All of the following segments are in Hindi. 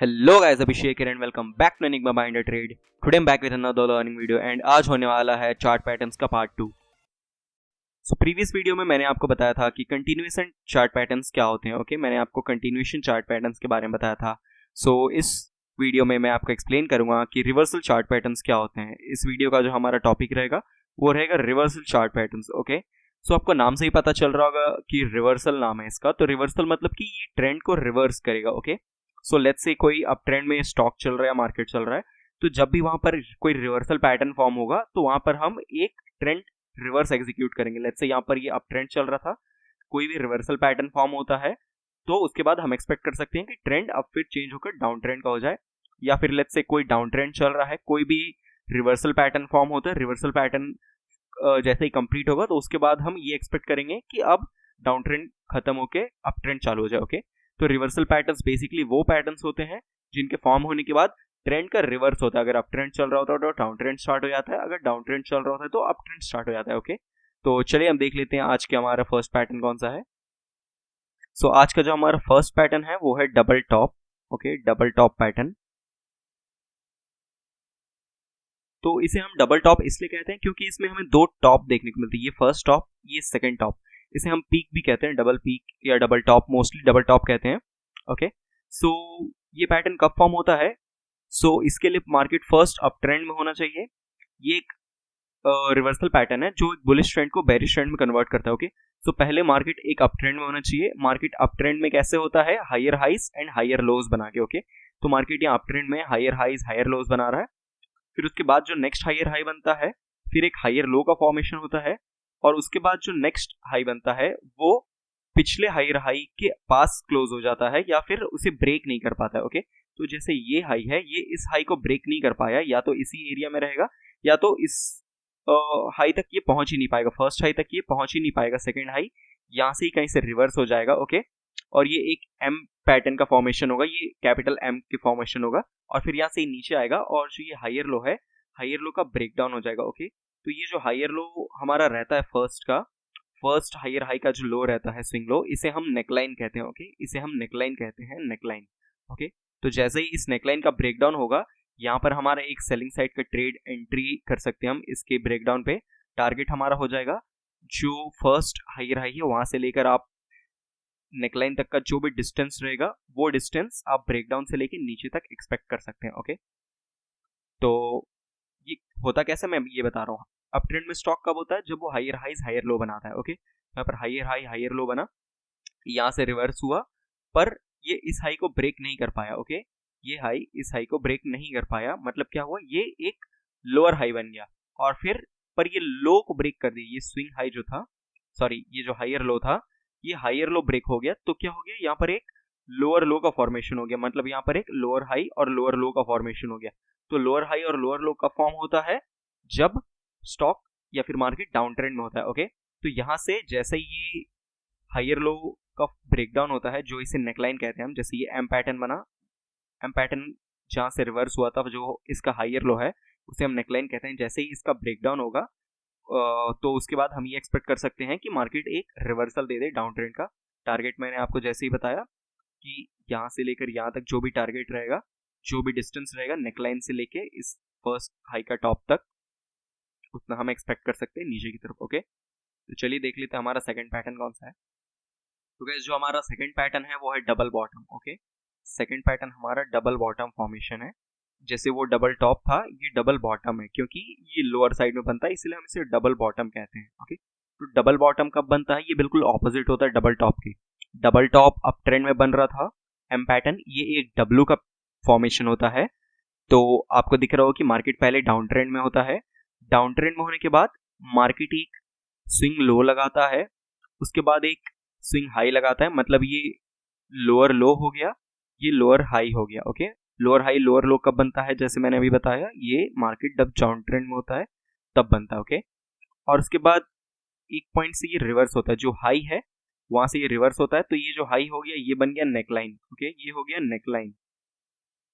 Hello guys, Abhishek here and welcome back to Enigma Binder Trade. Today I'm back with another learning video and आज होने वाला है चार्ट पैटर्न्स का पार्ट 2। प्रीवियस वीडियो में मैंने आपको बताया था कि कंटिन्यूएशन चार्ट पैटर्न्स क्या होते हैं। ओके, मैंने आपको कंटिन्यूएशन चार्ट पैटर्न्स के बारे में बताया था। इस वीडियो में मैं आपको एक्सप्लेन करूंगा कि रिवर्सल चार्ट पैटर्न्स क्या होते हैं। इस वीडियो का जो हमारा टॉपिक रहेगा वो रहेगा रिवर्सल चार्ट पैटर्न्स। ओके, आपको नाम से ही पता चल रहा होगा कि रिवर्सल नाम है इसका। तो रिवर्सल मतलब कि ये ट्रेंड को रिवर्स करेगा। ओके, लेट्स से कोई अप ट्रेंड में स्टॉक चल रहा है, मार्केट चल रहा है, तो जब भी वहां पर कोई रिवर्सल पैटर्न फॉर्म होगा तो वहां पर हम एक ट्रेंड रिवर्स एग्जीक्यूट करेंगे। लेट्स से यहाँ पर ये अप ट्रेंड चल रहा था, कोई भी रिवर्सल पैटर्न फॉर्म होता है तो उसके बाद हम एक्सपेक्ट कर सकते हैं कि ट्रेंड अब फिर चेंज होकर डाउन ट्रेंड का हो जाए, या फिर लेट्स से कोई डाउन ट्रेंड चल रहा है, कोई भी रिवर्सल पैटर्न फॉर्म होता है, रिवर्सल पैटर्न जैसे ही कंप्लीट होगा तो उसके बाद हम ये एक्सपेक्ट करेंगे कि अब डाउन ट्रेंड खत्म होके अप ट्रेंड चालू हो जाए। ओके, तो रिवर्सल पैटर्न्स बेसिकली वो पैटर्न्स होते हैं जिनके फॉर्म होने के बाद ट्रेंड का रिवर्स होता है। अगर अप ट्रेंड चल रहा होता है तो डाउन ट्रेंड स्टार्ट हो जाता है, अगर डाउन ट्रेंड चल रहा होता है तो अप ट्रेंड स्टार्ट हो जाता है। ओके, तो चलिए हम देख लेते हैं आज के हमारा फर्स्ट पैटर्न कौन सा है। आज का जो हमारा फर्स्ट पैटर्न है वो है double top. Okay, double top pattern. तो इसे हम डबल टॉप इसलिए कहते हैं क्योंकि इसमें हमें दो टॉप देखने को मिलती है, ये फर्स्ट टॉप, ये सेकंड टॉप। इसे हम पीक भी कहते हैं, डबल पीक या double top, mostly double top कहते हैं। ओके, ये पैटर्न कब फॉर्म होता है? इसके लिए मार्केट फर्स्ट अप ट्रेंड में होना चाहिए। ये एक रिवर्सल पैटर्न है जो एक बुलिश ट्रेंड को बेरिश ट्रेंड में कन्वर्ट करता है। ओके, पहले मार्केट एक अप ट्रेंड में होना चाहिए। मार्केट अप ट्रेंड में कैसे होता है? Higher highs and higher lows बना के। ओके, तो मार्केट यहाँ अप ट्रेंड में हायर हाइज हायर लोज बना रहा है, फिर उसके बाद जो नेक्स्ट हायर हाई बनता है, फिर एक हायर लो का फॉर्मेशन होता है, और उसके बाद जो नेक्स्ट हाई बनता है वो पिछले हायर हाई के पास क्लोज हो जाता है या फिर उसे ब्रेक नहीं कर पाता है। ओके, तो जैसे ये हाई है, ये इस हाई को ब्रेक नहीं कर पाया, या तो इसी एरिया में रहेगा या तो इस हाई तक ये पहुंच ही नहीं पाएगा, फर्स्ट हाई तक ये पहुंच ही नहीं पाएगा, सेकेंड हाई यहाँ से ही कहीं से रिवर्स हो जाएगा। ओके, और ये एक एम पैटर्न का फॉर्मेशन होगा, ये कैपिटल एम की फॉर्मेशन होगा, और फिर यहाँ से नीचे आएगा और जो ये हायर लो है, हायर लो का ब्रेकडाउन हो जाएगा। ओके, तो ये जो हायर लो हमारा रहता है फर्स्ट हायर हाई का जो लो रहता है, स्विंग लो, इसे हम नेकलाइन कहते हैं। ओके, इसे हम नेकलाइन कहते हैं, नेकलाइन। ओके, तो जैसे ही इस नेकलाइन का ब्रेकडाउन होगा, यहाँ पर हमारा एक सेलिंग साइड का ट्रेड एंट्री कर सकते हैं हम इसके ब्रेकडाउन पे। टारगेट हमारा हो जाएगा जो फर्स्ट हायर हाई है वहां से लेकर आप नेकलाइन तक का जो भी डिस्टेंस रहेगा वो डिस्टेंस आप ब्रेकडाउन से लेकर नीचे तक एक्सपेक्ट कर सकते हैं। ओके, तो ये होता कैसे मैं ये बता रहा हूँ। अप ट्रेंड में स्टॉक कब होता है? जब वो हायर हाइज हायर लो बनाता है। ओके, यहाँ पर हायर हाई हायर लो बना, यहाँ से रिवर्स हुआ, पर ये इस हाई को ब्रेक नहीं कर पाया। ओके, ये हाई इस हाई को ब्रेक नहीं कर पाया, मतलब क्या हुआ, ये एक लोअर हाई बन गया, और फिर पर ये लो को ब्रेक कर दिया। ये स्विंग हाई जो था, सॉरी ये जो हायर लो था, ये हायर लो ब्रेक हो गया, तो क्या हो गया, यहाँ पर एक लोअर लो का फॉर्मेशन हो गया, मतलब यहाँ पर एक लोअर हाई और लोअर लो का फॉर्मेशन हो गया। तो लोअर हाई और लोअर लो का फॉर्म होता है जब स्टॉक या फिर मार्केट डाउन ट्रेंड में होता है। ओके, तो यहाँ से जैसे ये हायर लो का ब्रेकडाउन होता है, जो इसे नेकलाइन कहते हैं हम, जैसे ये एम पैटर्न बना, एम पैटर्न जहाँ से रिवर्स हुआ था जो इसका हायर लो है उसे हम नेकलाइन कहते हैं। जैसे ही इसका ब्रेकडाउन होगा तो उसके बाद हम ये एक्सपेक्ट कर सकते हैं कि मार्केट एक रिवर्सल दे दे डाउन ट्रेंड का। टारगेट मैंने आपको जैसे ही बताया कि यहाँ से लेकर यहाँ तक जो भी टारगेट रहेगा, जो भी डिस्टेंस रहेगा नेकलाइन से लेके इस फर्स्ट हाई का टॉप तक, उतना हम एक्सपेक्ट कर सकते हैं नीचे की तरफ। ओके, तो चलिए देख लेते हैं हमारा सेकंड पैटर्न कौन सा है। तो गाइस जो हमारा सेकंड पैटर्न है वो है double bottom. Okay, second pattern हमारा डबल बॉटम फॉर्मेशन है। जैसे वो डबल टॉप था, ये डबल बॉटम है, क्योंकि ये लोअर साइड में बनता है इसलिए हम इसे डबल बॉटम कहते हैं। ओके, तो डबल बॉटम कब बनता है? ये बिल्कुल ऑपोजिट होता है डबल टॉप के। डबल टॉप अप ट्रेंड में बन रहा था, एम पैटर्न, ये एक डब्ल्यू का फॉर्मेशन होता है। तो आपको दिख रहा हो कि मार्केट पहले डाउन ट्रेंड में होता है, डाउन ट्रेंड में होने के बाद मार्केट एक स्विंग लो लगाता है, उसके बाद एक स्विंग हाई लगाता है, मतलब ये लोअर लो हो गया, ये लोअर हाई हो गया। ओके, लोअर हाई लोअर लो कब बनता है? जैसे मैंने अभी बताया, ये मार्केट जब डाउन ट्रेंड में होता है तब बनता है। ओके, और उसके बाद एक पॉइंट से ये रिवर्स होता है, जो हाई है वहां से ये रिवर्स होता है, तो ये जो हाई हो गया ये बन गया नेकलाइन। ओके, ये हो गया नेकलाइन,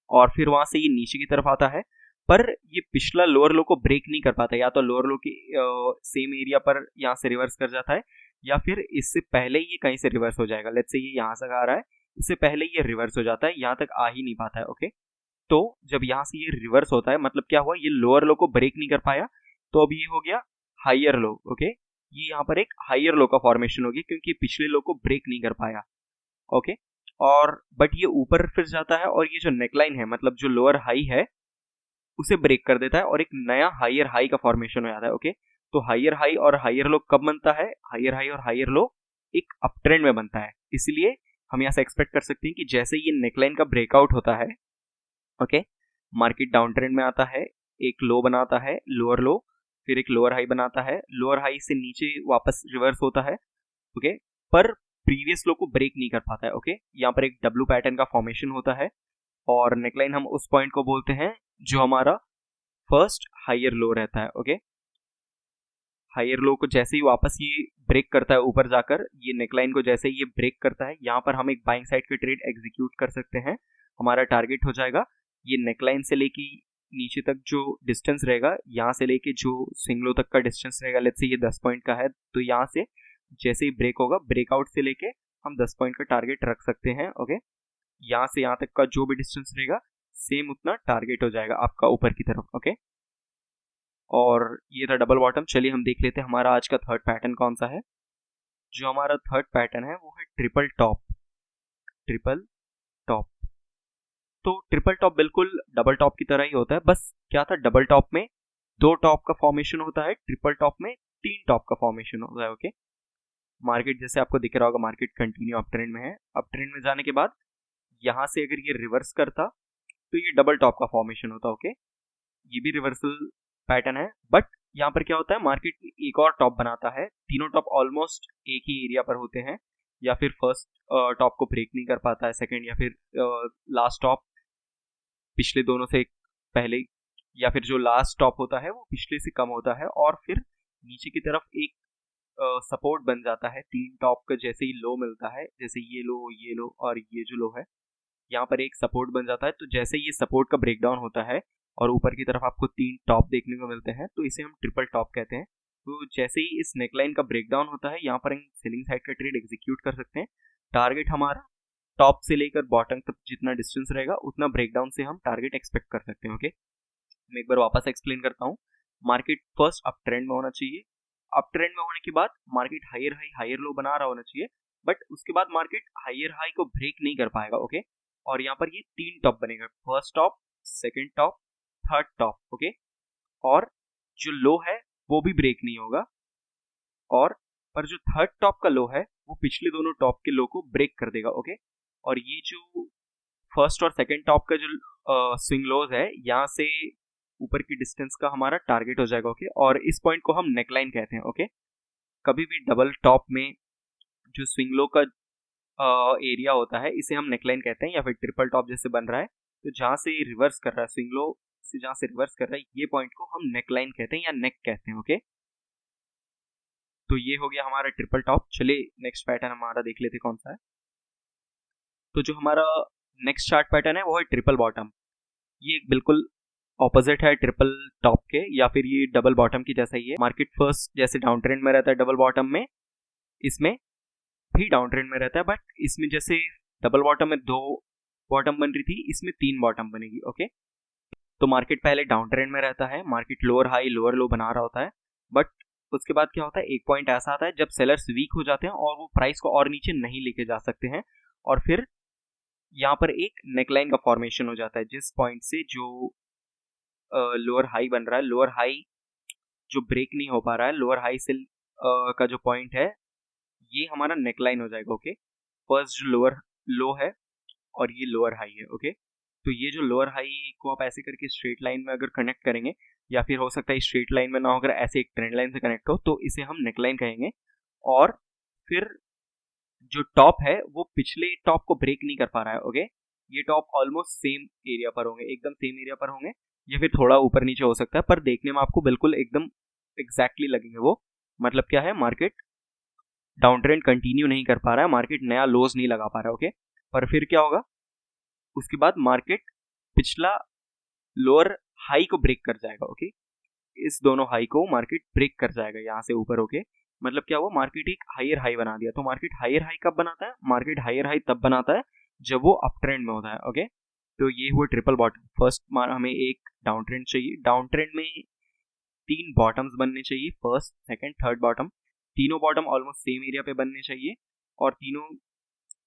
और फिर वहां से ये नीचे की तरफ आता है, पर ये पिछला लोअर लो को ब्रेक नहीं कर पाता, या तो लोअर लो के सेम एरिया पर यहाँ से रिवर्स कर जाता है, या फिर इससे पहले ये कहीं से रिवर्स हो जाएगा। लेट्स से ये यहाँ से आ रहा है, इससे पहले ये रिवर्स हो जाता है, यहाँ तक आ ही नहीं पाता है। ओके, तो जब यहाँ से ये रिवर्स होता है मतलब क्या हुआ, ये लोअर लो को ब्रेक नहीं कर पाया, तो अब ये हो गया हायर लो। ओके, ये यहाँ पर एक हायर लो का फॉर्मेशन हो गया क्योंकि पिछले लो को ब्रेक नहीं कर पाया। ओके, और बट ये ऊपर फिर जाता है और ये जो नेकलाइन है मतलब जो लोअर हाई है उसे ब्रेक कर देता है और एक नया हायर हाई का फॉर्मेशन हो जाता है। ओके, तो हायर हाई और हायर लो कब बनता है, हायर हाई और हायर लो एक अप ट्रेंड में बनता है। इसलिए हम यहाँ से एक्सपेक्ट कर सकते हैं कि जैसे ये नेकलाइन का ब्रेकआउट होता है, ओके, मार्केट डाउन ट्रेंड में आता है, एक लो बनाता है लोअर लो, फिर एक लोअर हाई बनाता है, लोअर हाई से नीचे वापस रिवर्स होता है। ओके, पर प्रीवियस लो को ब्रेक नहीं कर पाता है। ओके, यहाँ पर एक डब्ल्यू पैटर्न का फॉर्मेशन होता है और नेकलाइन हम उस पॉइंट को बोलते हैं जो हमारा फर्स्ट हायर लो रहता है। ओके, हायर लो को जैसे ही वापस ये ब्रेक करता है ऊपर जाकर, ये नेकलाइन को जैसे ही ये ब्रेक करता है, यहाँ पर हम एक बाइंग साइड के ट्रेड एग्जीक्यूट कर सकते हैं। हमारा टारगेट हो जाएगा ये नेकलाइन से लेके नीचे तक जो डिस्टेंस रहेगा, यहाँ से लेके जो स्विंग लो तक का डिस्टेंस रहेगा, लेट्स से ये 10 पॉइंट का है, तो यहाँ से जैसे ही ब्रेक होगा, ब्रेकआउट से लेके हम 10 पॉइंट का टारगेट रख सकते हैं। ओके, यहाँ से यहाँ तक का जो भी डिस्टेंस रहेगा सेम उतना टारगेट हो जाएगा आपका ऊपर की तरफ। ओके, और ये था डबल बॉटम। चलिए हम देख लेते हैं हमारा आज का थर्ड पैटर्न कौन सा है। जो हमारा थर्ड पैटर्न है वो है ट्रिपल टॉप। ट्रिपल टॉप, तो ट्रिपल टॉप बिल्कुल डबल टॉप की तरह ही होता है, बस क्या था, डबल टॉप में 2 टॉप का फॉर्मेशन होता है, ट्रिपल टॉप में 3 टॉप का फॉर्मेशन होता है। ओके, मार्केट जैसे आपको दिख रहा होगा, मार्केट कंटिन्यू अप ट्रेंड में है। अप ट्रेंड में जाने के बाद यहाँ से अगर ये रिवर्स करता तो ये डबल टॉप का फॉर्मेशन होता। ओके, ये भी रिवर्सल पैटर्न है, बट यहाँ पर क्या होता है, मार्केट एक और टॉप बनाता है। तीनों टॉप ऑलमोस्ट एक ही एरिया पर होते हैं, या फिर फर्स्ट टॉप को ब्रेक नहीं कर पाता है, सेकंड या फिर लास्ट टॉप पिछले दोनों से पहले, या फिर जो लास्ट टॉप होता है वो पिछले से कम होता है, और फिर नीचे की तरफ एक सपोर्ट बन जाता है। 3 टॉप का जैसे ही लो मिलता है, जैसे ये लो और ये जो लो है, यहाँ पर एक सपोर्ट बन जाता है। तो जैसे ये सपोर्ट का ब्रेकडाउन होता है और ऊपर की तरफ आपको 3 टॉप देखने को मिलते हैं, तो इसे हम ट्रिपल टॉप कहते हैं। तो जैसे ही इस नेकलाइन का ब्रेकडाउन होता है, यहाँ पर हम सेलिंग साइड का ट्रेड एग्जीक्यूट कर सकते हैं। टारगेट हमारा टॉप से लेकर बॉटम तक जितना डिस्टेंस रहेगा उतना ब्रेकडाउन से हम टारगेट एक्सपेक्ट कर सकते हैं। ओके, मैं एक बार वापस एक्सप्लेन करता हूँ। मार्केट फर्स्ट अप ट्रेंड में होना चाहिए, अप ट्रेंड में होने के बाद market higher high higher low बना रहा होना चाहिए, बट उसके बाद मार्केट हायर हाई को ब्रेक नहीं कर पाएगा। ओके, और यहाँ पर ये 3 टॉप बनेगा, first top, second top, third top. Okay, और जो लो है वो भी ब्रेक नहीं होगा, और पर जो थर्ड टॉप का लो है वो पिछले दोनों टॉप के लो को ब्रेक कर देगा। ओके, और ये जो फर्स्ट और सेकंड टॉप का जो स्विंग लोज है, यहाँ से ऊपर की डिस्टेंस का हमारा टारगेट हो जाएगा। ओके, और इस पॉइंट को हम नेकलाइन कहते हैं। ओके, कभी भी डबल टॉप में जो स्विंग लो का एरिया होता है इसे हम नेकलाइन कहते हैं, या फिर ट्रिपल टॉप जैसे बन रहा है, तो जहाँ से रिवर्स कर रहा है स्विंग लो से, जहाँ से रिवर्स कर रहा है, ये पॉइंट को हम नेकलाइन कहते हैं या नेक कहते हैं। ओके, तो ये हो गया हमारा ट्रिपल टॉप। चलिए नेक्स्ट पैटर्न हमारा देख लेते कौन सा है। तो जो हमारा नेक्स्ट चार्ट पैटर्न है वो है ट्रिपल बॉटम। ये बिल्कुल ऑपोजिट है ट्रिपल टॉप के, या फिर ये डबल बॉटम की जैसा ही है। मार्केट फर्स्ट जैसे डाउन ट्रेंड में रहता है डबल बॉटम में, इसमें भी डाउन ट्रेंड में रहता है, बट इसमें जैसे डबल बॉटम में 2 बॉटम बन रही थी, इसमें 3 बॉटम बनेगी। ओके, तो मार्केट पहले डाउन ट्रेंड में रहता है, market lower high lower low बना रहा होता है, बट उसके बाद क्या होता है, एक पॉइंट ऐसा आता है जब सेलर्स वीक हो जाते हैं और वो प्राइस को और नीचे नहीं लेके जा सकते हैं, और फिर यहाँ पर एक नेकलाइन का फॉर्मेशन हो जाता है, जिस पॉइंट से जो लोअर हाई बन रहा है, लोअर हाई जो ब्रेक नहीं हो पा रहा है, लोअर हाई से का जो पॉइंट है ये हमारा नेकलाइन हो जाएगा। ओके, फर्स्ट जो लोअर लो है और ये लोअर हाई है। ओके, तो ये जो लोअर हाई को आप ऐसे करके स्ट्रेट लाइन में अगर कनेक्ट करेंगे, या फिर हो सकता है स्ट्रेट लाइन में ना होकर ऐसे एक ट्रेंड लाइन से कनेक्ट हो, तो इसे हम नेकलाइन कहेंगे। और फिर जो टॉप है वो पिछले टॉप को ब्रेक नहीं कर पा रहा है। ओके, ये टॉप ऑलमोस्ट सेम एरिया पर होंगे, एकदम सेम एरिया पर होंगे, या फिर थोड़ा ऊपर नीचे हो सकता है, पर देखने में आपको बिल्कुल एकदम एग्जैक्टली लगेंगे वो। मतलब क्या है, मार्केट डाउन ट्रेंड कंटिन्यू नहीं कर पा रहा है, मार्केट नया लोज नहीं लगा पा रहा है। ओके, पर फिर क्या होगा, उसके बाद मार्केट पिछला लोअर हाई को ब्रेक कर जाएगा। ओके, इस दोनों हाई को मार्केट ब्रेक कर जाएगा यहाँ से ऊपर। ओके, मतलब क्या हुआ, मार्केट एक हायर हाई बना दिया। तो मार्केट हायर हाई कब बनाता है, मार्केट हायर हाई तब बनाता है जब वो अप ट्रेंड में होता है। ओके, तो ये हुआ ट्रिपल बॉटम। फर्स्ट हमें एक डाउन ट्रेंड चाहिए, डाउन ट्रेंड में 3 बॉटम्स बनने चाहिए, फर्स्ट सेकंड थर्ड बॉटम। तीनों बॉटम ऑलमोस्ट सेम एरिया पे बनने चाहिए, और तीनों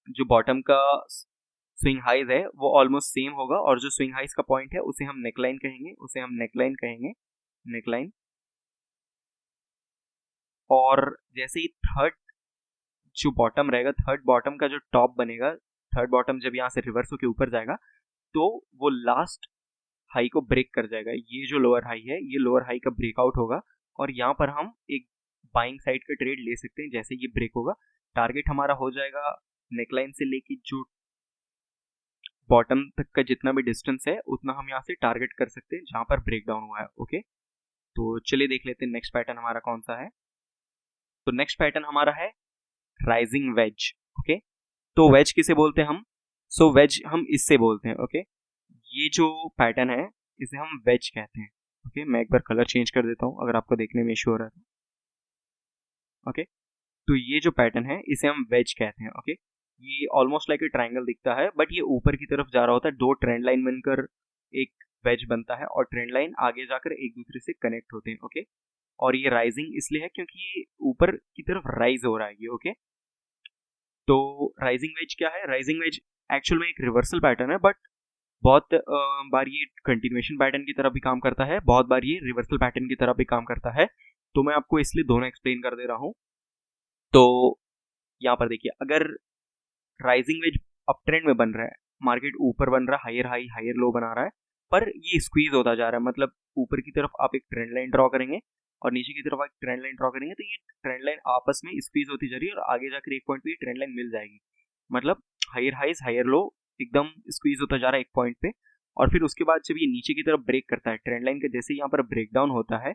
जो बॉटम का स्विंग हाइज है वो ऑलमोस्ट सेम होगा, और जो स्विंग हाइज का पॉइंट है उसे हम नेकलाइन कहेंगे, उसे हम नेकलाइन कहेंगे, नेकलाइन। और जैसे ही थर्ड जो बॉटम रहेगा, थर्ड बॉटम का जो टॉप बनेगा, थर्ड बॉटम जब यहाँ से रिवर्स होकर ऊपर जाएगा तो वो लास्ट हाई को ब्रेक कर जाएगा। ये जो लोअर हाई है ये लोअर हाई का ब्रेकआउट होगा, और यहाँ पर हम एक बाइंग साइड का ट्रेड ले सकते हैं जैसे ये ब्रेक होगा। टारगेट हमारा हो जाएगा नेकलाइन से लेके जो बॉटम तक का जितना भी डिस्टेंस है उतना हम यहाँ से टारगेट कर सकते हैं जहाँ पर ब्रेक डाउन हुआ है। ओके, तो चलिए देख लेते हैं नेक्स्ट पैटर्न हमारा कौन सा है। तो नेक्स्ट पैटर्न हमारा है राइजिंग वेज। ओके, तो वेज किसे बोलते हैं हम? सो वेज हम इससे बोलते हैं। ओके, ये जो पैटर्न है इसे हम वेज कहते हैं। ओके, मैं एक बार कलर चेंज कर देता हूँ अगर आपको देखने में इशू हो रहा है। ओके, तो ये जो पैटर्न है इसे हम वेज कहते हैं। ओके, ये ऑलमोस्ट लाइक ए ट्रायंगल दिखता है, बट ये ऊपर की तरफ जा रहा होता है, दो ट्रेंड लाइन बनकर एक वेज बनता है, और ट्रेंड लाइन आगे जाकर एक दूसरे से कनेक्ट होते हैं। ओके, और ये राइजिंग इसलिए है क्योंकि ये ऊपर की तरफ राइज हो रहा है ये। ओके, तो राइजिंग वेज क्या है? राइजिंग वेज एक्चुअल में एक रिवर्सल पैटर्न है, बट बहुत बार ये कंटिन्यूएशन पैटर्न की तरह भी काम करता है, बहुत बार ये रिवर्सल पैटर्न की तरह भी काम करता है। तो मैं आपको इसलिए दोनों एक्सप्लेन कर दे रहा हूँ। तो यहाँ पर देखिए, अगर राइजिंग वेज अप ट्रेंड में बन रहा है, मार्केट ऊपर बन रहा है, हायर हाई हायर लो बना रहा है, पर ये स्क्वीज होता जा रहा है, मतलब ऊपर की तरफ आप एक ट्रेंड लाइन ड्रॉ करेंगे और नीचे की तरफ आप एक ट्रेंड लाइन ड्रॉ करेंगे, तो ये ट्रेंड लाइन आपस में स्क्वीज होती जा रही है और आगे जाकर एक पॉइंट पे ये ट्रेंड लाइन मिल जाएगी। मतलब हायर हाइज हायर लो एकदम स्क्वीज होता जा रहा है एक पॉइंट पे, और फिर उसके बाद जब ये नीचे की तरफ ब्रेक करता है ट्रेंड लाइन का, जैसे यहाँ पर ब्रेक डाउन होता है,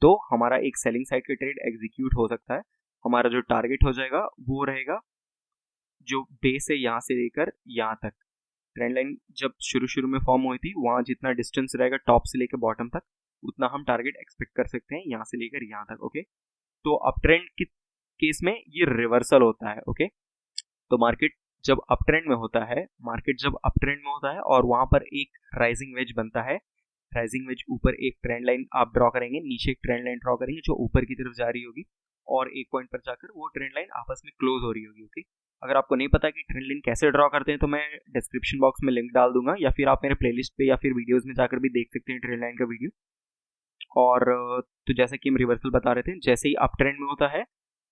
तो हमारा एक सेलिंग साइड का ट्रेड एग्जीक्यूट हो सकता है। हमारा जो टारगेट हो जाएगा वो रहेगा जो बेस है यहाँ से लेकर यहाँ तक। ट्रेंड लाइन जब शुरू शुरू में फॉर्म हुई थी वहाँ जितना डिस्टेंस रहेगा टॉप से लेकर बॉटम तक, उतना हम टारगेट एक्सपेक्ट कर सकते हैं यहाँ से लेकर यहाँ तक। ओके, तो अप ट्रेंड के केस में ये रिवर्सल होता है। ओके, तो मार्केट जब अप ट्रेंड में होता है, मार्केट जब अप ट्रेंड में होता है और वहां पर एक राइजिंग वेज बनता है, राइजिंग वेज ऊपर एक ट्रेंड लाइन आप ड्रॉ करेंगे, नीचे एक ट्रेंड लाइन ड्रॉ करेंगे जो ऊपर की तरफ जा रही होगी, और एक पॉइंट पर जाकर वो ट्रेंड लाइन आपस में क्लोज हो रही होगी। ओके, अगर आपको नहीं पता कि ट्रेंड लाइन कैसे ड्रॉ करते हैं तो मैं डिस्क्रिप्शन बॉक्स में लिंक डाल दूंगा, या फिर आप मेरे प्लेलिस्ट पे या फिर वीडियोस में जाकर भी देख सकते हैं ट्रेंड लाइन का वीडियो। और तो जैसे कि हम रिवर्सल बता रहे थे, जैसे ही अप ट्रेंड में होता है,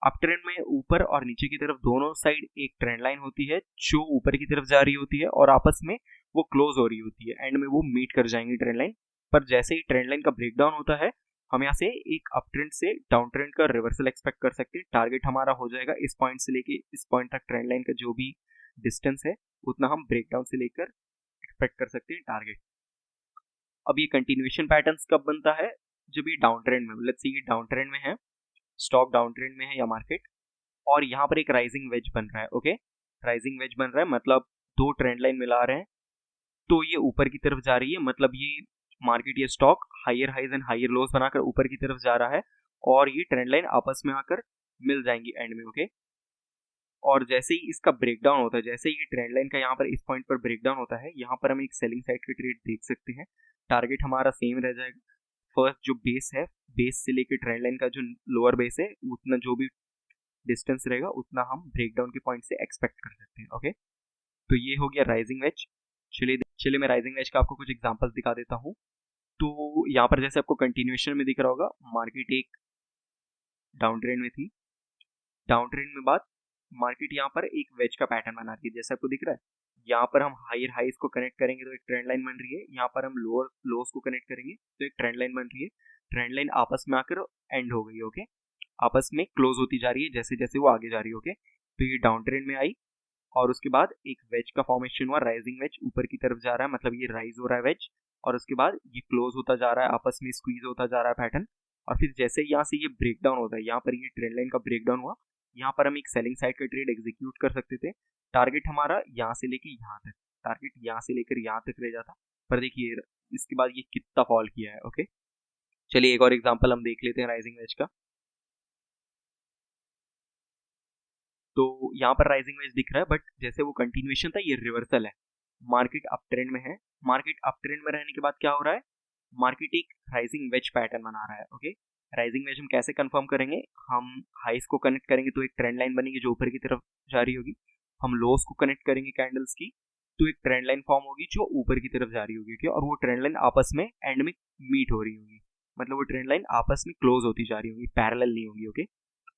अप ट्रेंड में ऊपर और नीचे की तरफ दोनों साइड एक ट्रेंड लाइन होती है जो ऊपर की तरफ जा रही होती है और आपस में वो क्लोज हो रही होती है, एंड में वो मीट कर जाएंगी ट्रेंड लाइन। पर जैसे ही ट्रेंड लाइन का ब्रेकडाउन होता है, हम यहाँ से एक अप ट्रेंड से डाउन ट्रेंड का रिवर्सल एक्सपेक्ट कर सकते हैं। टारगेट हमारा हो जाएगा इस पॉइंट से लेके इस पॉइंट तक ट्रेंड लाइन का जो भी डिस्टेंस है उतना हम ब्रेकडाउन से लेकर एक्सपेक्ट कर सकते हैं टारगेट। अब ये कंटिन्यूएशन पैटर्न्स कब बनता है? जब ये डाउन ट्रेंड में, लेट्स से ये डाउन ट्रेंड में है, स्टॉक डाउन ट्रेंड में है या मार्केट, और यहाँ पर एक राइजिंग वेज बन रहा है। ओके, राइजिंग वेज बन रहा है मतलब दो ट्रेंड लाइन मिला रहे हैं, तो ये ऊपर की तरफ जा रही है, मतलब ये मार्केट ये stock higher highs and higher lows बनाकर ऊपर की तरफ जा रहा है, और ये ट्रेंड लाइन आपस में आकर मिल जाएंगी एंड में। ओके, और जैसे ही इसका ब्रेकडाउन होता है, जैसे ही ट्रेंड लाइन का यहाँ पर इस पॉइंट पर ब्रेकडाउन होता है, यहाँ पर हम एक सेलिंग साइड का ट्रेड देख सकते हैं। टारगेट हमारा सेम रह जाएगा, फर्स्ट जो बेस है, बेस से लेकर ट्रेंड लाइन का जो लोअर बेस है उतना जो भी डिस्टेंस रहेगा उतना हम ब्रेकडाउन के पॉइंट से एक्सपेक्ट कर सकते हैं। ओके, तो ये हो गया राइजिंग वेज। चलिए मैं राइजिंग वेज का आपको कुछ एग्जांपल्स दिखा देता हूँ। तो यहाँ पर जैसे आपको कंटिन्यूएशन में दिख रहा होगा, मार्केट एक डाउन ट्रेंड में थी, डाउन ट्रेंड में बाद मार्केट यहाँ पर एक वेज का पैटर्न बना रही है, जैसे आपको दिख रहा है। यहाँ पर हम हायर हाइज को कनेक्ट करेंगे तो एक ट्रेंड लाइन बन रही है, यहाँ पर हम लोअर लोस को कनेक्ट करेंगे तो एक ट्रेंड लाइन बन रही है। ट्रेंड लाइन आपस में आकर एंड हो गई। ओके, आपस में क्लोज होती जा रही है जैसे जैसे वो आगे जा रही है। ओके, तो ये डाउन ट्रेंड में आई और उसके बाद एक वेज का फॉर्मेशन हुआ, राइजिंग वेज ऊपर की तरफ जा रहा है, मतलब ये राइज हो रहा है वेज, और उसके बाद ये क्लोज होता जा रहा है, आपस में स्क्वीज होता जा रहा है पैटर्न, और फिर जैसे यहाँ से ये ब्रेकडाउन होता है, यहाँ पर ये ट्रेंड लाइन का ब्रेकडाउन हुआ, यहाँ पर हम एक सेलिंग साइड का ट्रेड एग्जीक्यूट कर सकते थे। टारगेट हमारा यहाँ से लेकर यहाँ तक, टारगेट यहाँ से लेकर यहाँ तक रह जाता, पर देखिए इसके बाद ये कितना फॉल किया है। ओके, चलिए एक और एग्जांपल हम देख लेते हैं राइजिंग वेज का। तो यहाँ पर राइजिंग वेज दिख रहा है, बट जैसे वो कंटिन्यूएशन था ये रिवर्सल है। मार्केट अप ट्रेंड में है, मार्केट अप ट्रेंड में रहने के बाद क्या हो रहा है, मार्केट एक राइजिंग वेज पैटर्न बना रहा है। ओके, राइजिंग वेज हम कैसे कंफर्म करेंगे, हम हाइस को कनेक्ट करेंगे तो एक ट्रेंड लाइन बनेगी जो ऊपर की तरफ जा रही होगी, हम लोस को कनेक्ट करेंगे कैंडल्स की तो एक ट्रेंड लाइन फॉर्म होगी जो ऊपर की तरफ जा रही होगी। ओके, और वो ट्रेंड लाइन आपस में एंड में मीट हो रही होगी, मतलब वो ट्रेंड लाइन आपस में क्लोज होती जा रही होगी, पैरेलल नहीं होगी। ओके,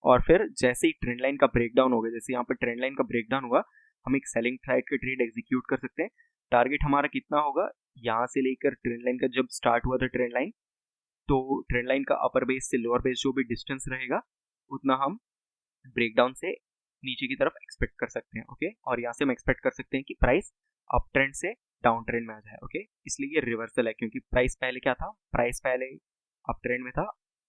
और फिर जैसे ही ट्रेंड लाइन का ब्रेकडाउन होगा, जैसे यहाँ पर ट्रेंड लाइन का ब्रेकडाउन हुआ, हम एक सेलिंग साइड का ट्रेड एग्जीक्यूट कर सकते हैं। टारगेट हमारा कितना होगा, यहाँ से लेकर ट्रेंड लाइन का जब स्टार्ट हुआ था ट्रेंड लाइन, तो ट्रेंड लाइन का अपर बेस से लोअर बेस जो भी डिस्टेंस रहेगा उतना हम ब्रेकडाउन से नीचे की तरफ एक्सपेक्ट कर सकते हैं। ओके, और यहाँ से हम एक्सपेक्ट कर सकते हैं कि प्राइस अप ट्रेंड से डाउन ट्रेंड में आ जाए। ओके, इसलिए ये रिवर्सल है, क्योंकि प्राइस पहले क्या था, प्राइस पहले अप ट्रेंड में था,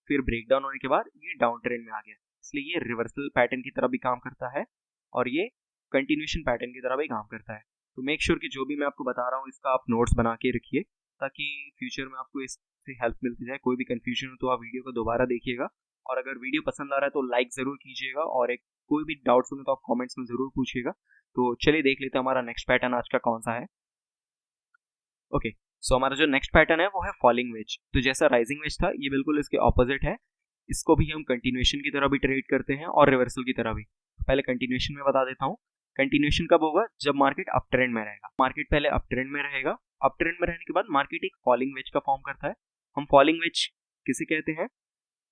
फिर ब्रेकडाउन होने के बाद ये डाउन ट्रेंड में आ गया, इसलिए ये रिवर्सल पैटर्न की तरह भी काम करता है और ये कंटिन्यूएशन पैटर्न की तरह भी काम करता है। तो मेक श्योर कि जो भी मैं आपको बता रहा हूँ इसका आप नोट्स बना के रखिए, ताकि फ्यूचर में आपको इससे हेल्प मिलती जाए। कोई भी कंफ्यूजन हो तो आप वीडियो को दोबारा देखिएगा, और अगर वीडियो पसंद आ रहा है तो लाइक ज़रूर कीजिएगा, और एक कोई भी डाउट्स होंगे तो आप कमेंट्स में ज़रूर पूछिएगा। तो चलिए देख लेते हैं हमारा नेक्स्ट पैटर्न आज का कौन सा है। ओके, सो हमारा जो नेक्स्ट पैटर्न है वो है फॉलिंग वेज। तो जैसा राइजिंग वेज था ये बिल्कुल इसके ऑपोजिट है, इसको भी हम कंटिन्यूएशन की तरह भी ट्रेड करते हैं और रिवर्सल की तरह भी। पहले कंटिन्यूएशन में बता देता हूँ, कंटिन्यूएशन कब होगा, जब मार्केट अप ट्रेंड में रहेगा। मार्केट पहले अप ट्रेंड में रहेगा, अप ट्रेंड में रहने के बाद मार्केट एक फॉलिंग वेज का फॉर्म करता है। हम फॉलिंग वेज किसे कहते हैं,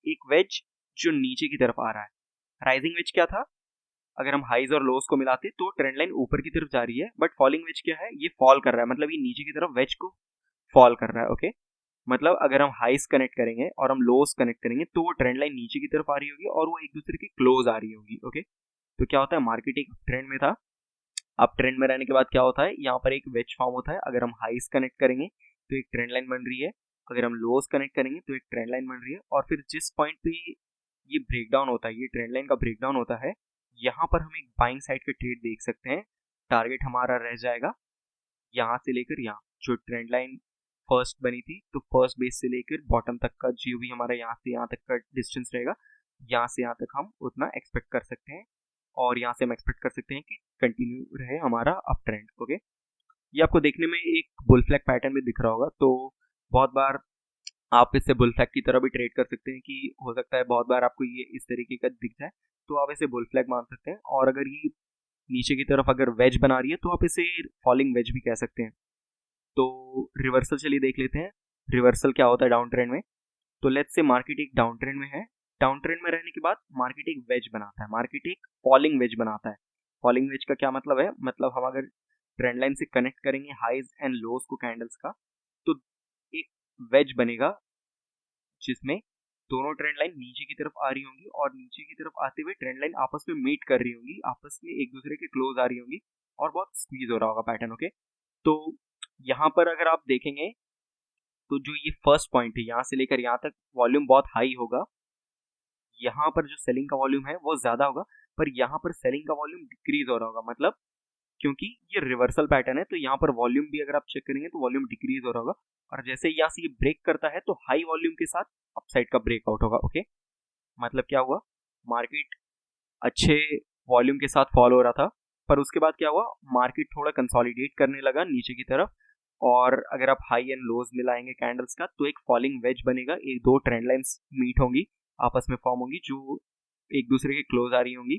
एक वेज जो नीचे की तरफ आ रहा है। राइजिंग वेज क्या था, अगर हम हाइज और लोस को मिलाते तो ट्रेंड लाइन ऊपर की तरफ जा रही है, बट फॉलिंग वेज क्या है, ये फॉल कर रहा है, मतलब ये नीचे की तरफ वेज को फॉल कर रहा है। ओके, मतलब अगर हम हाइस कनेक्ट करेंगे और हम लोस कनेक्ट करेंगे तो वो ट्रेंड लाइन नीचे की तरफ आ रही होगी और वो एक दूसरे के क्लोज आ रही होगी। ओके, तो क्या होता है, मार्केट एक ट्रेंड में था, अब ट्रेंड में रहने के बाद क्या होता है, यहाँ पर एक वेज फॉर्म होता है। अगर हम हाइस कनेक्ट करेंगे तो एक ट्रेंड लाइन बन रही है, अगर हम लोस कनेक्ट करेंगे तो एक ट्रेंड लाइन बन रही है, और फिर जिस पॉइंट पे ये ब्रेकडाउन होता है, ये ट्रेंड लाइन का ब्रेकडाउन होता है, यहाँ पर हम एक बाइंग साइड का ट्रेड देख सकते हैं। टारगेट हमारा रह जाएगा यहाँ से लेकर यहाँ, जो ट्रेंड लाइन फर्स्ट बनी थी तो फर्स्ट बेस से लेकर बॉटम तक का जो भी हमारा यहाँ से यहाँ तक का डिस्टेंस रहेगा, यहाँ से यहाँ तक हम उतना एक्सपेक्ट कर सकते हैं, और यहाँ से हम एक्सपेक्ट कर सकते हैं कि कंटिन्यू रहे हमारा अप ट्रेंड। ओके, ये आपको देखने में एक बुल फ्लैग पैटर्न भी दिख रहा होगा, तो बहुत बार आप इससे बुल फ्लैग की तरह भी ट्रेड कर सकते हैं, कि हो सकता है बहुत बार आपको ये इस तरीके का दिख जाए तो आप इसे बुल फ्लैग मान सकते हैं, और अगर ये नीचे की तरफ अगर वेज बना रही है तो आप इसे फॉलिंग वेज भी कह सकते हैं। तो रिवर्सल चलिए देख लेते हैं, रिवर्सल क्या होता है डाउन ट्रेंड में। तो लेट्स से मार्केट एक डाउन ट्रेंड में है, डाउन ट्रेंड में रहने के बाद मार्केट एक वेज बनाता है, मार्केट एक फॉलिंग वेज बनाता है। फॉलिंग वेज का क्या मतलब है, मतलब हम अगर ट्रेंड लाइन से कनेक्ट करेंगे हाइज एंड लोज को कैंडल्स का, तो एक वेज बनेगा जिसमें दोनों ट्रेंड लाइन नीचे की तरफ आ रही होंगी, और नीचे की तरफ आते हुए ट्रेंड लाइन आपस में मीट कर रही होंगी, आपस में एक दूसरे के क्लोज आ रही होंगी, और बहुत स्क्वीज हो रहा होगा पैटर्न। ओके, तो यहाँ पर अगर आप देखेंगे तो जो ये फर्स्ट पॉइंट है यहाँ से लेकर यहाँ तक वॉल्यूम बहुत हाई होगा, यहाँ पर जो सेलिंग का वॉल्यूम है वो ज्यादा होगा, पर यहाँ पर सेलिंग का वॉल्यूम डिक्रीज हो रहा होगा, मतलब क्योंकि ये रिवर्सल पैटर्न है तो यहाँ पर वॉल्यूम भी अगर आप चेक करेंगे तो वॉल्यूम डिक्रीज हो रहा होगा, और जैसे यहाँ से ये ब्रेक करता है तो हाई वॉल्यूम के साथ अपसाइड का ब्रेकआउट होगा। ओके, मतलब क्या हुआ, मार्केट अच्छे वॉल्यूम के साथ फॉल हो रहा था, पर उसके बाद क्या हुआ, मार्केट थोड़ा कंसोलिडेट करने लगा नीचे की तरफ, और अगर आप हाई एंड लोज मिलाएंगे कैंडल्स का तो एक फॉलिंग वेज बनेगा, एक दो ट्रेंड लाइंस मीट होंगी, आपस में फॉर्म होंगी जो एक दूसरे के क्लोज आ रही होंगी,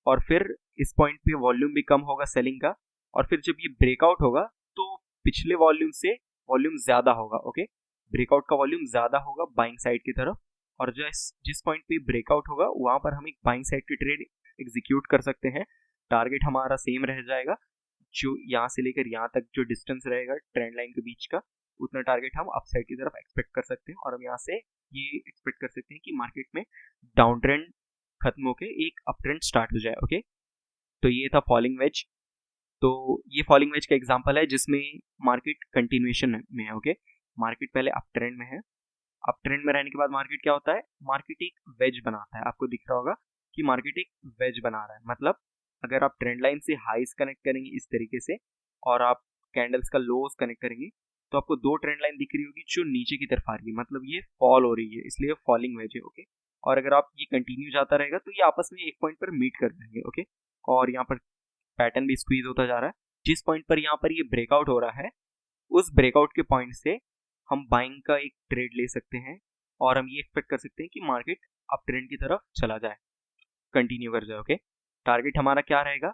और फिर इस पॉइंट पे वॉल्यूम भी कम होगा सेलिंग का, और फिर जब ये ब्रेकआउट होगा तो पिछले वॉल्यूम से वॉल्यूम ज्यादा होगा। ओके, ब्रेकआउट का वॉल्यूम ज्यादा होगा बाइंग साइड की तरफ, और जिस पॉइंट पे ब्रेकआउट होगा वहां पर हम एक बाइंग साइड की ट्रेड एग्जीक्यूट कर सकते हैं। टारगेट हमारा सेम रह जाएगा, जो यहाँ से लेकर यहाँ तक जो डिस्टेंस रहेगा ट्रेंड लाइन के बीच का, उतना टारगेट हम अपसाइड की तरफ एक्सपेक्ट कर सकते हैं, और हम यहाँ से ये एक्सपेक्ट कर सकते हैं कि मार्केट में डाउन ट्रेंड खत्म होके एक अप ट्रेंड स्टार्ट हो जाए। ओके, तो ये था फॉलिंग वेज। तो ये फॉलिंग वेज का एग्जांपल है जिसमें मार्केट कंटिन्यूएशन में है। ओके, मार्केट पहले अप ट्रेंड में है, अप ट्रेंड में रहने के बाद मार्केट क्या होता है, मार्केट एक वेज बनाता है, आपको दिख रहा होगा कि मार्केट एक वेज बना रहा है, मतलब अगर आप ट्रेंड लाइन से हाइस कनेक्ट करेंगे इस तरीके से और आप कैंडल्स का लोस कनेक्ट करेंगे तो आपको दो ट्रेंड लाइन दिख रही होगी जो नीचे की तरफ आ रही है, मतलब ये फॉल हो रही है, इसलिए फॉलिंग वेज है। ओके, और अगर आप ये कंटिन्यू जाता रहेगा तो ये आपस में एक पॉइंट पर मीट कर जाएंगे। ओके, और यहाँ पर पैटर्न भी स्क्वीज होता जा रहा है। जिस पॉइंट पर यहाँ पर ये ब्रेकआउट हो रहा है, उस ब्रेकआउट के पॉइंट से हम बाइंग का एक ट्रेड ले सकते हैं और हम ये एक्सपेक्ट कर सकते हैं कि मार्केट अप ट्रेंड की तरफ चला जाए, कंटिन्यू कर जाए। ओके, टारगेट हमारा क्या रहेगा,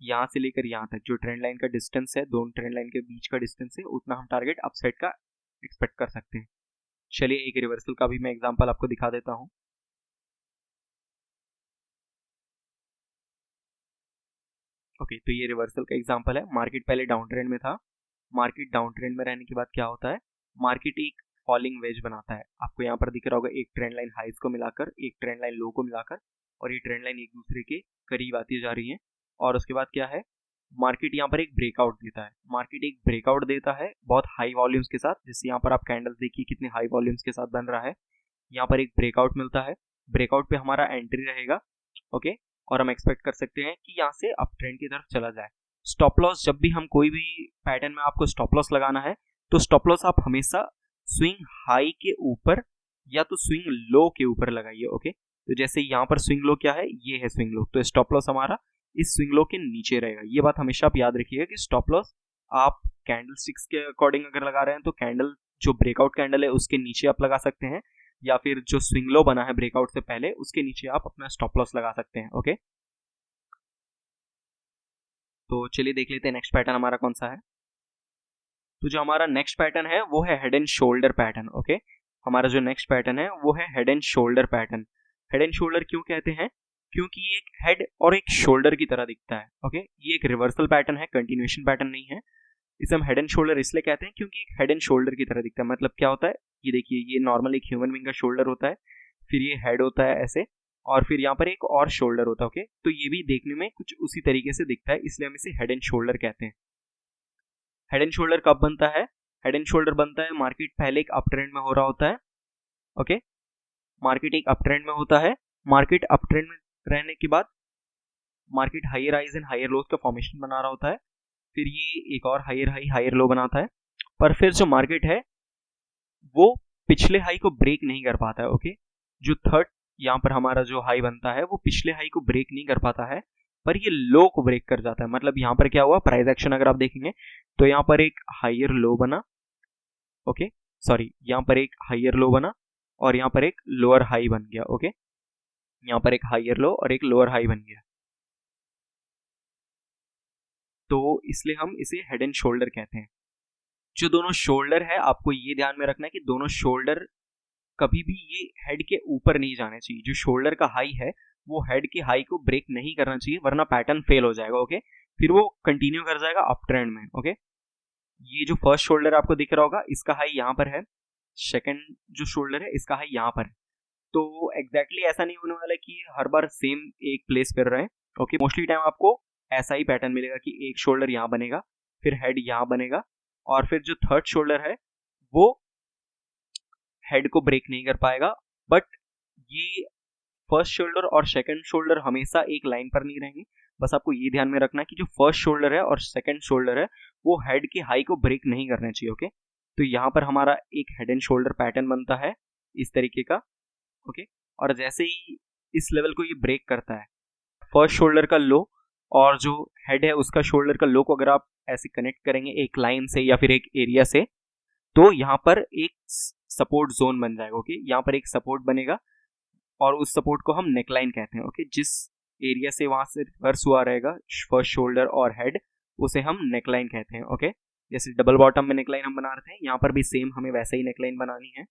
यहाँ से लेकर यहाँ तक जो ट्रेंड लाइन का डिस्टेंस है, दोनों ट्रेंड लाइन के बीच का डिस्टेंस है, उतना हम टारगेट अपसाइड का एक्सपेक्ट कर सकते हैं। चलिए एक रिवर्सल का भी मैं एग्जांपल आपको दिखा देता हूँ। ओके, तो ये रिवर्सल का एग्जांपल है। मार्केट पहले डाउन ट्रेंड में था, मार्केट डाउन ट्रेंड में रहने के बाद क्या होता है, मार्केट एक फॉलिंग वेज बनाता है। आपको यहाँ पर दिख रहा होगा एक ट्रेंड लाइन हाइज को मिलाकर, एक ट्रेंड लाइन लो को मिलाकर, और ये ट्रेंड लाइन एक दूसरे के करीब आती जा रही है। और उसके बाद क्या है, मार्केट यहाँ पर एक ब्रेकआउट देता है। मार्केट एक ब्रेकआउट देता है बहुत हाई वॉल्यूम्स के साथ, जैसे यहाँ पर आप कैंडल्स देखिए कितने हाई वॉल्यूम्स के साथ बन रहा है। यहाँ पर एक ब्रेकआउट मिलता है, ब्रेकआउट पे हमारा एंट्री रहेगा। ओके, और हम एक्सपेक्ट कर सकते हैं कि यहाँ से अप ट्रेंड की तरफ चला जाए। स्टॉप लॉस, जब भी हम कोई भी पैटर्न में आपको स्टॉप लॉस लगाना है, तो स्टॉप लॉस आप हमेशा स्विंग हाई के ऊपर या तो स्विंग लो के ऊपर लगाइए। ओके, तो जैसे यहाँ पर स्विंग लो क्या है, ये है स्विंग लो, तो स्टॉप लॉस हमारा इस स्विंग लो के नीचे रहेगा। ये बात हमेशा आप याद रखिएगा कि स्टॉप लॉस आप कैंडल स्टिक्स के अकॉर्डिंग अगर लगा रहे हैं तो कैंडल जो ब्रेकआउट कैंडल है उसके नीचे आप लगा सकते हैं, या फिर जो स्विंग लो बना है ब्रेकआउट से पहले उसके नीचे आप अपना स्टॉप लॉस लगा सकते हैं। ओके, तो चलिए देख लेते हैं नेक्स्ट पैटर्न हमारा कौन सा है। तो जो हमारा नेक्स्ट पैटर्न है वो है head and shoulder pattern. Okay, हमारा जो नेक्स्ट पैटर्न है वो है head and shoulder pattern. Head and shoulder क्यों कहते हैं, क्योंकि ये एक हेड और एक शोल्डर की तरह दिखता है। ओके, ये एक रिवर्सल पैटर्न है, कंटिन्यूएशन पैटर्न नहीं है। इसे हम हेड एंड शोल्डर इसलिए कहते हैं क्योंकि एक हेड एंड शोल्डर की तरह दिखता है। मतलब क्या होता है, ये देखिए, ये नॉर्मल एक ह्यूमन बीइंग का शोल्डर होता है, फिर ये हेड होता है ऐसे, और फिर यहाँ पर एक और शोल्डर होता है। ओके, तो ये भी देखने में कुछ उसी तरीके से दिखता है, इसलिए हम इसे हेड एंड शोल्डर कहते हैं। हेड एंड शोल्डर कब बनता है, हेड एंड शोल्डर बनता है मार्केट पहले एक अप ट्रेंड में हो रहा होता है। ओके, मार्केट एक अप ट्रेंड में होता है, मार्केट अप ट्रेंड में रहने के बाद market higher highs and higher lows का फॉर्मेशन बना रहा होता है, फिर ये एक और हायर हाई हायर लो बनाता है, पर फिर जो मार्केट है वो पिछले हाई को ब्रेक नहीं कर पाता है। ओके, जो थर्ड यहाँ पर हमारा जो हाई बनता है वो पिछले हाई को ब्रेक नहीं कर पाता है, पर ये लो को ब्रेक कर जाता है। मतलब यहाँ पर क्या हुआ, प्राइस एक्शन अगर आप देखेंगे तो यहाँ पर एक हायर लो बना, ओके सॉरी, यहाँ पर एक हायर लो बना और यहाँ पर एक लोअर हाई बन गया। ओके, यहाँ पर एक हायर लो और एक लोअर हाई बन गया, तो इसलिए हम इसे हेड एंड शोल्डर कहते हैं। जो दोनों शोल्डर है, आपको ये ध्यान में रखना है कि दोनों शोल्डर कभी भी ये हेड के ऊपर नहीं जाने चाहिए। जो शोल्डर का हाई है वो हेड के हाई को ब्रेक नहीं करना चाहिए, वरना पैटर्न फेल हो जाएगा। ओके, फिर वो कंटिन्यू कर जाएगा अप ट्रेंड में। ओके, ये जो फर्स्ट शोल्डर आपको दिख रहा होगा इसका हाई यहाँ पर है, सेकंड जो शोल्डर है इसका हाई यहाँ पर है। तो एग्जैक्टली ऐसा नहीं होने वाला है कि हर बार सेम एक प्लेस कर रहे हैं। ओके, मोस्टली टाइम आपको ऐसा ही पैटर्न मिलेगा कि एक शोल्डर यहाँ बनेगा, फिर हेड यहाँ बनेगा, और फिर जो थर्ड शोल्डर है वो हेड को ब्रेक नहीं कर पाएगा। बट ये फर्स्ट शोल्डर और सेकंड शोल्डर हमेशा एक लाइन पर नहीं रहेंगे। बस आपको ये ध्यान में रखना है कि जो फर्स्ट शोल्डर है और सेकंड शोल्डर है वो हेड के हाई को ब्रेक नहीं करने चाहिए। ओके, तो यहाँ पर हमारा एक हेड एंड शोल्डर पैटर्न बनता है इस तरीके का। ओके, और जैसे ही इस लेवल को ये ब्रेक करता है, फर्स्ट शोल्डर का लो और जो हेड है उसका शोल्डर का लो को अगर आप ऐसे कनेक्ट करेंगे एक लाइन से या फिर एक एरिया से, तो यहाँ पर एक सपोर्ट जोन बन जाएगा। ओके, यहाँ पर एक सपोर्ट बनेगा और उस सपोर्ट को हम नेकलाइन कहते हैं। ओके, जिस एरिया से वहां से रिवर्स हुआ रहेगा फर्स्ट शोल्डर और हेड, उसे हम नेकलाइन कहते हैं। ओके, जैसे डबल बॉटम में नेकलाइन हम बना रहे थे, यहाँ पर भी सेम हमें वैसा ही नेकलाइन बनानी है।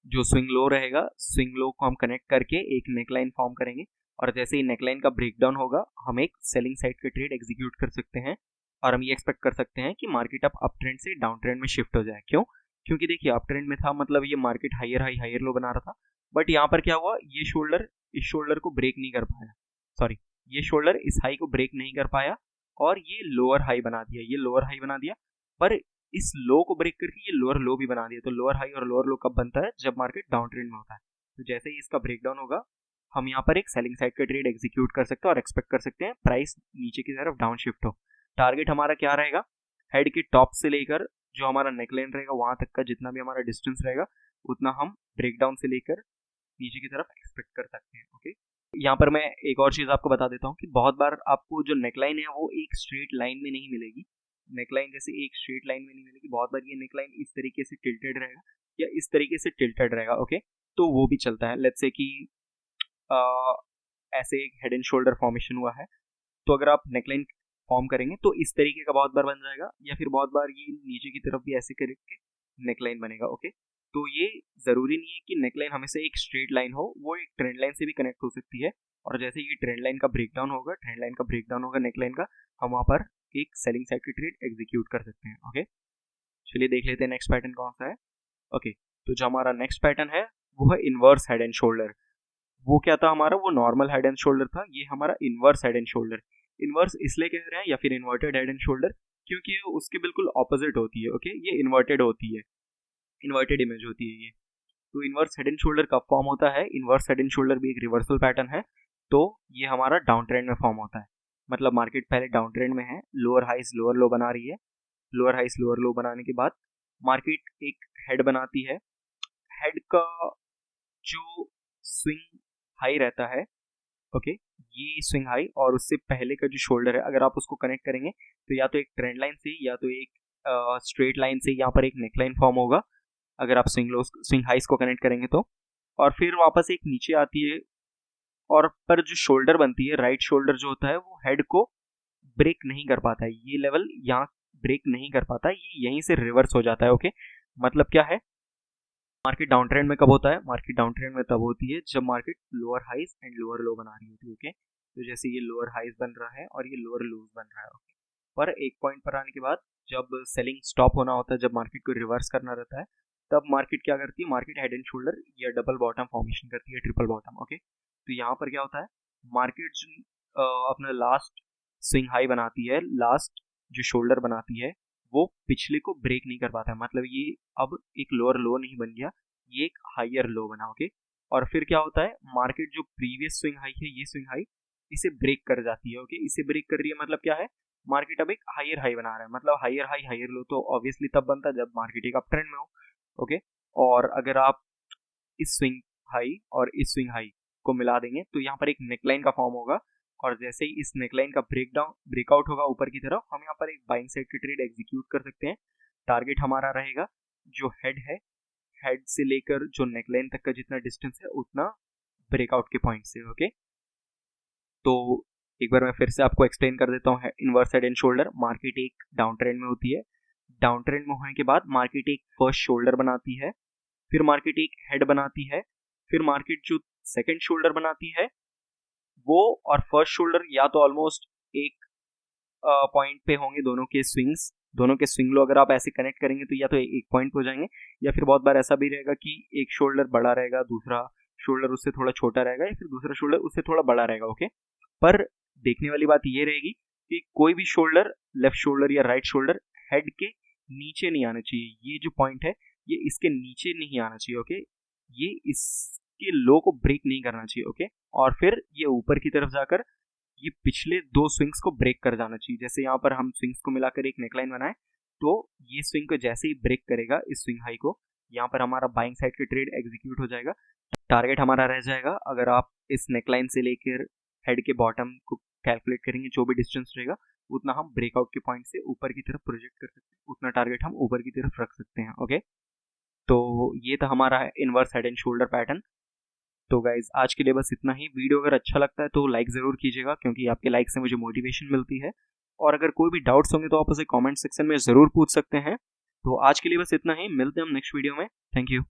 जो स्विंग लो रहेगा, स्विंग लो को हम कनेक्ट करके एक नेकलाइन फॉर्म करेंगे, और जैसे ही नेकलाइन का ब्रेकडाउन होगा हम एक सेलिंग साइड का ट्रेड एग्जीक्यूट कर सकते हैं, और हम ये एक्सपेक्ट कर सकते हैं कि मार्केट अप ट्रेंड से डाउन ट्रेंड में शिफ्ट हो जाए। क्यों, क्योंकि देखिए अप ट्रेंड में था, मतलब ये market higher high higher low बना रहा था, बट यहाँ पर क्या हुआ, ये शोल्डर इस शोल्डर को ब्रेक नहीं कर पाया, सॉरी ये शोल्डर इस हाई को ब्रेक नहीं कर पाया और ये लोअर हाई बना दिया, ये लोअर हाई बना दिया, पर इस लो को ब्रेक करके ये लोअर लो भी बना दिया। तो लोअर हाई और लोअर लो कब बनता है, जब मार्केट डाउन ट्रेंड में होता है। तो जैसे ही इसका ब्रेकडाउन होगा हम यहाँ पर एक सेलिंग साइड का ट्रेड एग्जीक्यूट कर सकते हैं और एक्सपेक्ट कर सकते हैं प्राइस नीचे की तरफ डाउन शिफ्ट हो। टारगेट हमारा क्या रहेगा, हेड के टॉप से लेकर जो हमारा नेकलाइन रहेगा वहां तक का जितना भी हमारा डिस्टेंस रहेगा उतना हम ब्रेकडाउन से लेकर नीचे की तरफ एक्सपेक्ट कर सकते हैं। ओके, यहाँ पर मैं एक और चीज़ आपको बता देता हूँ कि बहुत बार आपको जो नेकलाइन है वो एक स्ट्रेट लाइन में नहीं मिलेगी। नेकलाइन जैसे एक स्ट्रेट लाइन में नहीं मिलेगी, बहुत बार ये नेकलाइन इस तरीके से टिल्टेड रहेगा या इस तरीके से टिल्टेड रहेगा। ओके, तो वो भी चलता है। लेट्स से कि ऐसे एक हेड एंड शोल्डर फॉर्मेशन हुआ है, तो अगर आप नेकलाइन फॉर्म करेंगे तो इस तरीके का बहुत बार बन जाएगा, या फिर बहुत बार ये नीचे की तरफ भी ऐसे करके नेकलाइन बनेगा। ओके, तो ये जरूरी नहीं है कि नेकलाइन हमेशा एक स्ट्रेट लाइन हो, वो एक ट्रेंड लाइन से भी कनेक्ट हो सकती है। और जैसे ये ट्रेंड लाइन का ब्रेकडाउन होगा नेकलाइन का, हम वहाँ पर एक सेलिंग साइड की ट्रेड एग्जीक्यूट कर सकते हैं। ओके, चलिए देख लेते हैं नेक्स्ट पैटर्न कौन सा है। ओके, तो जो हमारा नेक्स्ट पैटर्न है वो है इनवर्स हेड एंड शोल्डर। वो क्या था हमारा, वो नॉर्मल हेड एंड शोल्डर था, ये हमारा inverse head and shoulder. Inverse इसलिए कह रहे हैं या फिर इन्वर्टेड हेड एंड शोल्डर क्योंकि ये उसके बिल्कुल ऑपोजिट होती है। ओके, ये इन्वर्टेड होती है, इन्वर्टेड इमेज होती है ये। तो इनवर्स हेड एंड शोल्डर कब फॉर्म होता है? इनवर्स हेड एंड शोल्डर भी एक रिवर्सल पैटर्न है, तो ये हमारा डाउन ट्रेंड में फॉर्म होता है। मतलब मार्केट पहले डाउन ट्रेंड में है, लोअर हाइस लोअर लो बना रही है, लोअर हाइस लोअर लो बनाने के बाद मार्केट एक हेड बनाती है। हेड का जो स्विंग हाई रहता है, ओके, ये स्विंग हाई और उससे पहले का जो शोल्डर है, अगर आप उसको कनेक्ट करेंगे तो या तो एक ट्रेंड लाइन से या तो एक स्ट्रेट लाइन से यहाँ पर एक नेकलाइन फॉर्म होगा, अगर आप स्विंग हाइस को कनेक्ट करेंगे तो। और फिर वापस एक नीचे आती है, और पर जो शोल्डर बनती है, राइट शोल्डर जो होता है वो हेड को ब्रेक नहीं कर पाता है, ये लेवल यहाँ ब्रेक नहीं कर पाता है, ये यहीं से रिवर्स हो जाता है। ओके, मतलब क्या है, मार्केट डाउन ट्रेंड में कब होता है? मार्केट डाउन ट्रेंड में तब होती है जब market lower highs and lower low बना रही होती है। ओके, तो जैसे ये लोअर हाइज बन रहा है और ये लोअर लोज बन रहा है। ओके, पर एक पॉइंट पर आने के बाद जब सेलिंग स्टॉप होना होता है, जब मार्केट को रिवर्स करना रहता है, तब मार्केट क्या करती है, मार्केट हेड एंड शोल्डर या डबल बॉटम फॉर्मेशन करती है, ट्रिपल बॉटम। ओके, तो यहाँ पर क्या होता है, मार्केट अपना लास्ट स्विंग हाई बनाती है, लास्ट जो शोल्डर बनाती है वो पिछले को ब्रेक नहीं कर पाता है। मतलब ये अब एक लोअर लो नहीं बन गया, ये एक हायर लो बना। ओके, और फिर क्या होता है, मार्केट जो प्रीवियस स्विंग हाई है, ये स्विंग हाई इसे ब्रेक कर जाती है। ओके, इसे ब्रेक कर रही है, मतलब क्या है, मार्केट अब एक हायर हाई बना रहा है। मतलब हायर हाई हायर लो तो ऑब्वियसली तब बनता है जब मार्केट एक अप ट्रेंड में हो। ओके, और अगर आप इस स्विंग हाई और इस स्विंग हाई को मिला देंगे तो यहाँ पर एक नेकलाइन का फॉर्म होगा, और जैसे ही इस नेकलाइन का ब्रेकआउट होगा ऊपर की तरफ, हम यहाँ पर एक बाइंग साइड की ट्रेड एग्जीक्यूट कर सकते हैं। टारगेट हमारा रहेगा जो हेड है, हेड से लेकर जो नेकलाइन तक का जितना डिस्टेंस है उतना ब्रेकआउट के पॉइंट से। ओके, तो एक बार मैं फिर से आपको एक्सप्लेन कर देता हूँ। Inverse head and shoulder, market एक डाउन ट्रेंड में होती है, डाउन ट्रेंड में होने के बाद मार्केट एक फर्स्ट शोल्डर बनाती है, फिर मार्केट एक हेड बनाती है, फिर मार्केट जो सेकंड शोल्डर बनाती है वो और फर्स्ट शोल्डर या तो ऑलमोस्ट एक पॉइंट पे होंगे, दोनों के स्विंग लो अगर आप ऐसे कनेक्ट करेंगे तो या तो एक पॉइंट पे हो जाएंगे, या फिर बहुत बार ऐसा भी रहेगा कि एक शोल्डर बड़ा रहेगा, दूसरा शोल्डर उससे थोड़ा छोटा रहेगा, या फिर दूसरा शोल्डर उससे थोड़ा बड़ा रहेगा। ओके, पर देखने वाली बात ये रहेगी कि कोई भी शोल्डर, लेफ्ट शोल्डर या राइट शोल्डर, हेड के नीचे नहीं आना चाहिए। ये जो पॉइंट है ये इसके नीचे नहीं आना चाहिए। ओके, ये इसके लो को ब्रेक नहीं करना चाहिए। ओके, और फिर ये ऊपर की तरफ जाकर ये पिछले दो स्विंग्स को ब्रेक कर जाना चाहिए। जैसे यहाँ पर हम स्विंग्स को मिलाकर एक नेकलाइन बनाए, तो ये स्विंग को जैसे ही ब्रेक करेगा इस स्विंग हाई को, यहाँ पर हमारा बाइंग साइड की ट्रेड एग्जीक्यूट हो जाएगा। टारगेट हमारा रह जाएगा, अगर आप इस नेकलाइन से लेकर हेड के बॉटम को कैलकुलेट करेंगे, जो भी डिस्टेंस रहेगा उतना हम ब्रेकआउट के पॉइंट से ऊपर की तरफ प्रोजेक्ट कर सकते हैं, उतना टारगेट हम ऊपर की तरफ रख सकते हैं। ओके, तो ये था हमारा inverse head and shoulder pattern. तो गाइज आज के लिए बस इतना ही। वीडियो अगर अच्छा लगता है तो लाइक ज़रूर कीजिएगा, क्योंकि आपके लाइक से मुझे मोटिवेशन मिलती है। और अगर कोई भी डाउट्स होंगे तो आप उसे कमेंट सेक्शन में ज़रूर पूछ सकते हैं। तो आज के लिए बस इतना ही, मिलते हैं हम नेक्स्ट वीडियो में। Thank you.